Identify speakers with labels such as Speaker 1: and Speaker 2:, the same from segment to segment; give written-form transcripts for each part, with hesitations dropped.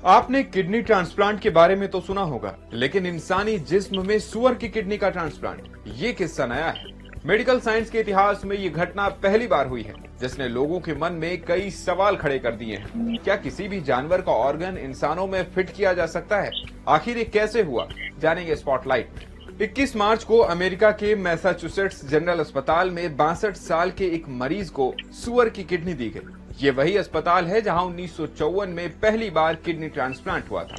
Speaker 1: आपने kidney transplant के बारे में तो सुना होगा, लेकिन इंसानी जिस्म में सुअर की किडनी का ट्रांसप्लांट, ये किस्सा नया है। मेडिकल साइंस के इतिहास में ये घटना पहली बार हुई है, जिसने लोगों के मन में कई सवाल खड़े कर दिए हैं। क्या किसी भी जानवर का ऑर्गन इंसानों में फिट किया जा सकता है? आखिर ये कैसे हुआ, जानेंगे स्पॉटलाइट में। 21 मार्च को अमेरिका के मैसाचुसेट्स जनरल अस्पताल में 62 साल के एक मरीज को सुअर की किडनी दी गई। ये वही अस्पताल है जहां 1954 में पहली बार किडनी ट्रांसप्लांट हुआ था।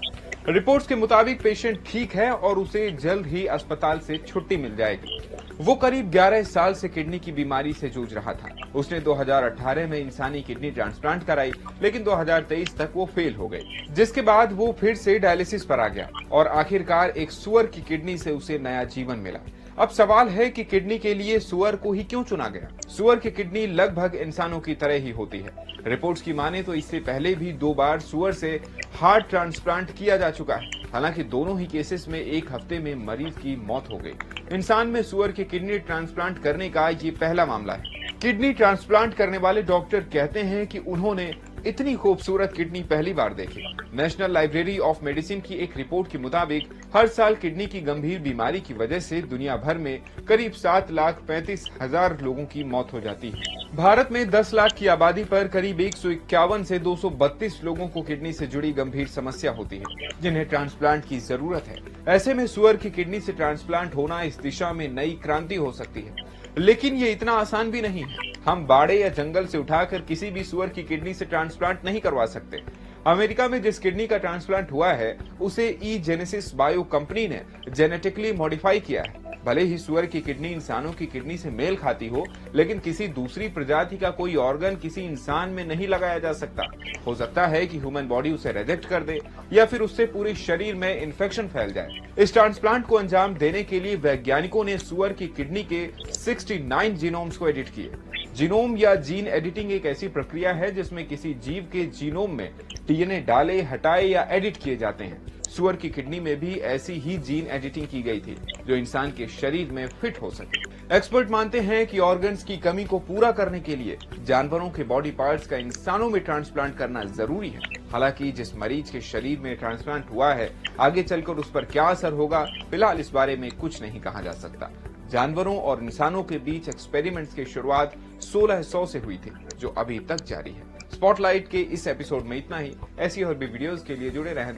Speaker 1: रिपोर्ट्स के मुताबिक पेशेंट ठीक है और उसे जल्द ही अस्पताल से छुट्टी मिल जाएगी। वो करीब 11 साल से किडनी की बीमारी से जूझ रहा था। उसने 2018 में इंसानी किडनी ट्रांसप्लांट कराई, लेकिन 2023 तक वो फेल हो गई, जिसके बाद वो फिर से डायलिसिस पर आ गया और आखिरकार एक सुअर की किडनी से उसे नया जीवन मिला। अब सवाल है कि किडनी के लिए सुअर को ही क्यों चुना गया? सुअर की किडनी लगभग इंसानों की तरह ही होती है। रिपोर्ट्स की माने तो इससे पहले भी 2 बार सुअर से हार्ट ट्रांसप्लांट किया जा चुका है। हालांकि दोनों ही केसेस में 1 हफ्ते में मरीज की मौत हो गई। इंसान में सुअर की किडनी ट्रांसप्लांट करने का ये पहला मामला है। किडनी ट्रांसप्लांट करने वाले डॉक्टर कहते हैं कि उन्होंने इतनी खूबसूरत किडनी पहली बार देखी। नेशनल लाइब्रेरी ऑफ मेडिसिन की एक रिपोर्ट के मुताबिक हर साल किडनी की गंभीर बीमारी की वजह से दुनिया भर में करीब 7,35,000 लोगों की मौत हो जाती है। भारत में 10 लाख की आबादी पर करीब 151 से 232 लोगों को किडनी से जुड़ी गंभीर समस्या होती है, जिन्हें ट्रांसप्लांट की जरूरत है। ऐसे में सुअर की किडनी से ट्रांसप्लांट होना इस दिशा में नई क्रांति हो सकती है, लेकिन ये इतना आसान भी नहीं है। हम बाड़े या जंगल से उठाकर किसी भी सुअर की किडनी से ट्रांसप्लांट नहीं करवा सकते। अमेरिका में जिस किडनी का ट्रांसप्लांट हुआ है, उसे जेनेसिस बायो कंपनी ने जेनेटिकली मॉडिफाई किया है। भले ही सुअर की किडनी इंसानों की किडनी से मेल खाती हो, लेकिन किसी दूसरी प्रजाति का कोई ऑर्गन किसी इंसान में नहीं लगाया जा सकता। हो सकता है कि ह्यूमन बॉडी उसे रिजेक्ट कर दे या फिर उससे पूरे शरीर में इन्फेक्शन फैल जाए। इस ट्रांसप्लांट को अंजाम देने के लिए वैज्ञानिकों ने सुअर की किडनी के 69 जीनोम्स को एडिट किए। जीनोम या जीन एडिटिंग एक ऐसी प्रक्रिया है जिसमें किसी जीव के जीनोम में डीएनए डाले, हटाए या एडिट किए जाते हैं। सुअर की किडनी में भी ऐसी ही जीन एडिटिंग की गई थी, जो इंसान के शरीर में फिट हो सके। एक्सपर्ट मानते हैं कि ऑर्गन्स की कमी को पूरा करने के लिए जानवरों के बॉडी पार्ट्स का इंसानों में ट्रांसप्लांट करना जरूरी है। हालांकि जिस मरीज के शरीर में ट्रांसप्लांट हुआ है, आगे चलकर उस पर क्या असर होगा, फिलहाल इस बारे में कुछ नहीं कहा जा सकता। जानवरों और इंसानों के बीच एक्सपेरिमेंट्स की शुरुआत 1600 से हुई थी, जो अभी तक जारी है। स्पॉटलाइट के इस एपिसोड में इतना ही। ऐसी और भी वीडियोस के लिए जुड़े रहें।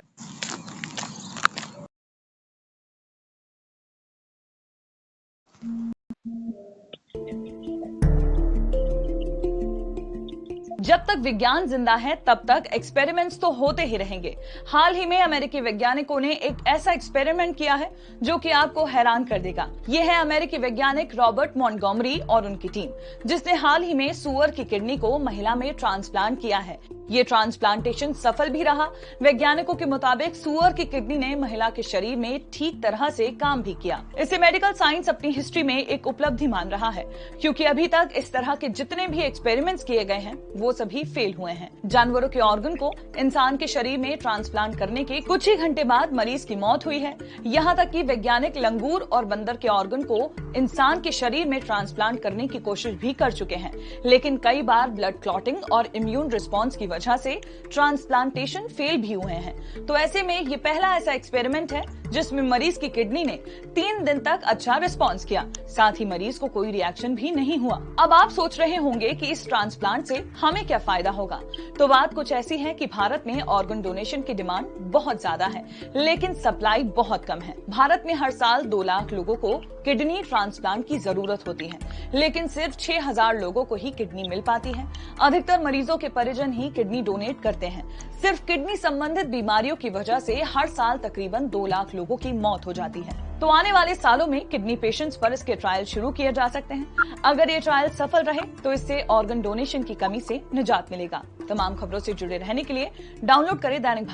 Speaker 2: जब तक विज्ञान जिंदा है तब तक एक्सपेरिमेंट्स तो होते ही रहेंगे। हाल ही में अमेरिकी वैज्ञानिकों ने एक ऐसा एक्सपेरिमेंट किया है जो कि आपको हैरान कर देगा। ये है अमेरिकी वैज्ञानिक रॉबर्ट मॉन्टगोमरी और उनकी टीम, जिसने हाल ही में सुअर की किडनी को महिला में ट्रांसप्लांट किया है। ये ट्रांसप्लांटेशन सफल भी रहा। वैज्ञानिकों के मुताबिक सुअर की किडनी ने महिला के शरीर में ठीक तरह से काम भी किया। इसे मेडिकल साइंस अपनी हिस्ट्री में एक उपलब्धि मान रहा है, क्योंकि अभी तक इस तरह के जितने भी एक्सपेरिमेंट्स किए गए हैं वो सभी फेल हुए हैं। जानवरों के ऑर्गन को इंसान के शरीर में ट्रांसप्लांट करने के कुछ ही घंटे बाद मरीज की मौत हुई है। यहाँ तक कि वैज्ञानिक लंगूर और बंदर के ऑर्गन को इंसान के शरीर में ट्रांसप्लांट करने की कोशिश भी कर चुके हैं, लेकिन कई बार ब्लड क्लॉटिंग और इम्यून रिस्पॉन्स की वजह से ट्रांसप्लांटेशन फेल भी हुए हैं। तो ऐसे में ये पहला ऐसा एक्सपेरिमेंट है जिसमें मरीज की किडनी ने 3 दिन तक अच्छा रिस्पॉन्स किया, साथ ही मरीज को कोई रिएक्शन भी नहीं हुआ। अब आप सोच रहे होंगे कि इस ट्रांसप्लांट से हमें क्या फायदा होगा। तो बात कुछ ऐसी है कि भारत में ऑर्गन डोनेशन की डिमांड बहुत ज्यादा है, लेकिन सप्लाई बहुत कम है। भारत में हर साल 2 लाख लोगों को किडनी ट्रांसप्लांट की जरूरत होती है, लेकिन सिर्फ 6,000 लोगों को ही किडनी मिल पाती है। अधिकतर मरीजों के परिजन ही किडनी डोनेट करते हैं। सिर्फ किडनी संबंधित बीमारियों की वजह से हर साल तकरीबन 2 लाख लोगों की मौत हो जाती है। तो आने वाले सालों में किडनी पेशेंट्स पर इसके ट्रायल शुरू किए जा सकते हैं। अगर ये ट्रायल सफल रहे तो इससे ऑर्गन डोनेशन की कमी से निजात मिलेगा। तमाम खबरों से जुड़े रहने के लिए डाउनलोड करें दैनिक